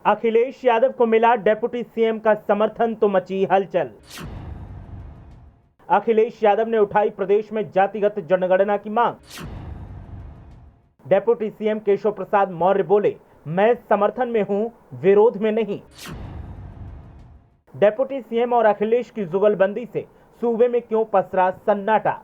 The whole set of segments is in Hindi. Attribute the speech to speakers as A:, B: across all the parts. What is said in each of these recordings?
A: अखिलेश यादव को मिला डेप्यूटी सीएम का समर्थन तो मची हलचल। अखिलेश यादव ने उठाई प्रदेश में जातिगत जनगणना की मांग। डेप्यूटी सीएम केशव प्रसाद मौर्य बोले, मैं समर्थन में हूं, विरोध में नहीं। डेप्यूटी सीएम और अखिलेश की जुगलबंदी से सूबे में क्यों पसरा सन्नाटा।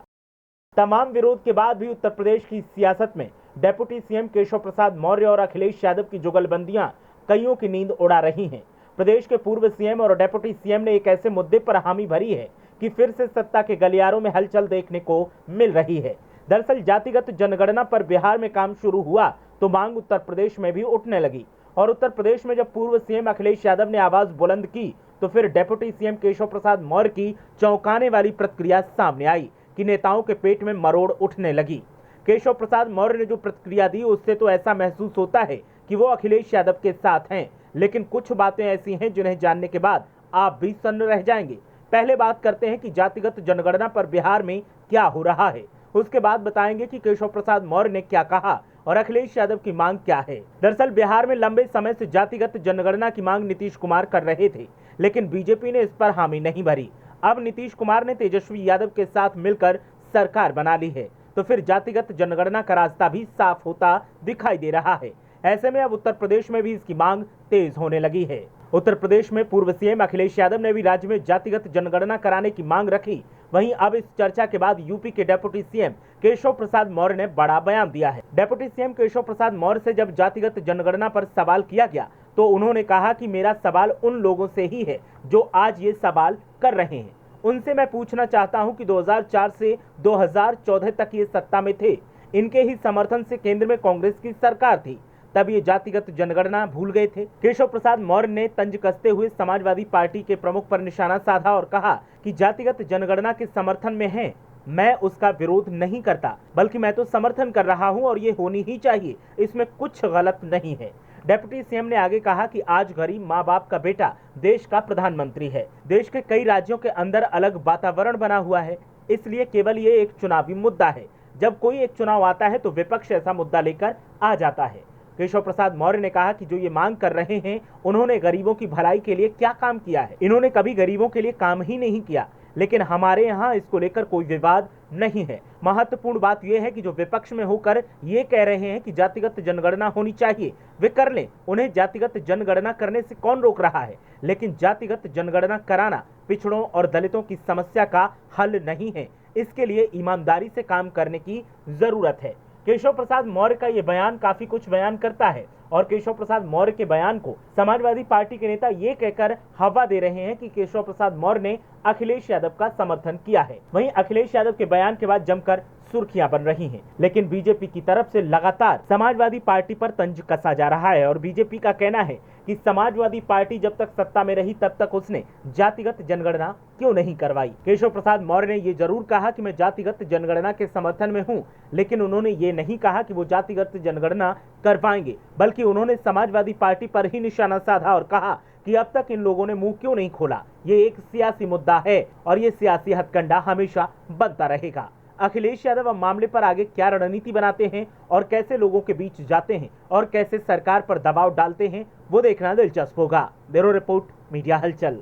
A: तमाम विरोध के बाद भी उत्तर प्रदेश की सियासत में डेप्यूटी सीएम केशव प्रसाद मौर्य और अखिलेश यादव की जुगलबंदियां कईयों की नींद उड़ा रही हैं। प्रदेश के पूर्व सीएम और डेप्यूटी सीएम ने एक ऐसे मुद्दे पर हामी भरी है कि फिर से सत्ता के गलियारों में हलचल देखने को मिल रही है। दरअसल जातिगत जनगणना पर बिहार में काम शुरू हुआ तो मांग उत्तर प्रदेश में भी उठने लगी और उत्तर प्रदेश में जब पूर्व सीएम अखिलेश यादव ने आवाज बुलंद की तो फिर डेप्यूटी सीएम केशव प्रसाद मौर्य की चौंकाने वाली प्रतिक्रिया सामने आई कि नेताओं के पेट में मरोड़ उठने लगी। केशव प्रसाद मौर्य ने जो प्रतिक्रिया दी उससे तो ऐसा महसूस होता है कि वो अखिलेश यादव के साथ हैं, लेकिन कुछ बातें ऐसी हैं जिन्हें जानने के बाद आप भी सन्न रह जाएंगे। पहले बात करते हैं कि जातिगत जनगणना पर बिहार में क्या हो रहा है, उसके बाद बताएंगे कि केशव प्रसाद मौर्य ने क्या कहा और अखिलेश यादव की मांग क्या है। दरअसल बिहार में लंबे समय से जातिगत जनगणना की मांग नीतीश कुमार कर रहे थे, लेकिन बीजेपी ने इस पर हामी नहीं भरी। अब नीतीश कुमार ने तेजस्वी यादव के साथ मिलकर सरकार बना ली है, तो फिर जातिगत जनगणना का रास्ता भी साफ होता दिखाई दे रहा है। ऐसे में अब उत्तर प्रदेश में भी इसकी मांग तेज होने लगी है। उत्तर प्रदेश में पूर्व सीएम अखिलेश यादव ने भी राज्य में जातिगत जनगणना कराने की मांग रखी। वहीं अब इस चर्चा के बाद यूपी के डेप्यूटी सीएम केशव प्रसाद मौर्य ने बड़ा बयान दिया है। डेप्यूटी सीएम केशव प्रसाद मौर्य से जब जातिगत जनगणना पर सवाल किया गया तो उन्होंने कहा कि मेरा सवाल उन लोगों से ही है जो आज ये सवाल कर रहे हैं। उनसे मैं पूछना चाहता हूं कि 2004 से 2014 तक ये सत्ता में थे, इनके ही समर्थन से केंद्र में कांग्रेस की सरकार थी, तब ये जातिगत जनगणना भूल गए थे। केशव प्रसाद मौर्य ने तंज कसते हुए समाजवादी पार्टी के प्रमुख पर निशाना साधा और कहा कि जातिगत जनगणना के समर्थन में है, मैं उसका विरोध नहीं करता, बल्कि मैं तो समर्थन कर रहा हूं और ये होनी ही चाहिए, इसमें कुछ गलत नहीं है। डेप्यूटी सीएम ने आगे कहा कि आज गरीब माँ बाप का बेटा देश का प्रधानमंत्री है। देश के कई राज्यों के अंदर अलग वातावरण बना हुआ है, इसलिए केवल ये एक चुनावी मुद्दा है। जब कोई एक चुनाव आता है तो विपक्ष ऐसा मुद्दा लेकर आ जाता है। केशव प्रसाद मौर्य ने कहा कि जो ये मांग कर रहे हैं, उन्होंने गरीबों की भलाई के लिए क्या काम किया है? इन्होंने कभी गरीबों के लिए काम ही नहीं किया, लेकिन हमारे यहाँ इसको लेकर कोई विवाद नहीं है। महत्वपूर्ण बात यह है कि जो विपक्ष में होकर ये कह रहे हैं कि जातिगत जनगणना होनी चाहिए, वे कर लें, उन्हें जातिगत जनगणना करने से कौन रोक रहा है? लेकिन जातिगत जनगणना कराना पिछड़ों और दलितों की समस्या का हल नहीं है, इसके लिए ईमानदारी से काम करने की जरूरत है। केशव प्रसाद मौर्य का ये बयान काफी कुछ बयान करता है और केशव प्रसाद मौर्य के बयान को समाजवादी पार्टी के नेता ये कहकर हवा दे रहे हैं कि केशव प्रसाद मौर्य ने अखिलेश यादव का समर्थन किया है। वहीं अखिलेश यादव के बयान के बाद जमकर सुर्खियां बन रही हैं, लेकिन बीजेपी की तरफ से लगातार समाजवादी पार्टी पर तंज कसा जा रहा है और बीजेपी का कहना है कि समाजवादी पार्टी जब तक सत्ता में रही तब तक उसने जातिगत जनगणना क्यों नहीं करवाई। केशव प्रसाद मौर्य ने ये जरूर कहा कि मैं जातिगत जनगणना के समर्थन में हूं, लेकिन उन्होंने ये नहीं कहा कि वो जातिगत जनगणना करवाएंगे, बल्कि उन्होंने समाजवादी पार्टी पर ही निशाना साधा और कहा कि अब तक इन लोगों ने मुंह क्यों नहीं खोला। ये एक सियासी मुद्दा है और ये सियासी हथकंडा हमेशा बनता रहेगा। अखिलेश यादव अब मामले पर आगे क्या रणनीति बनाते हैं और कैसे लोगों के बीच जाते हैं और कैसे सरकार पर दबाव डालते हैं, वो देखना दिलचस्प होगा। ब्यूरो रिपोर्ट, मीडिया हलचल।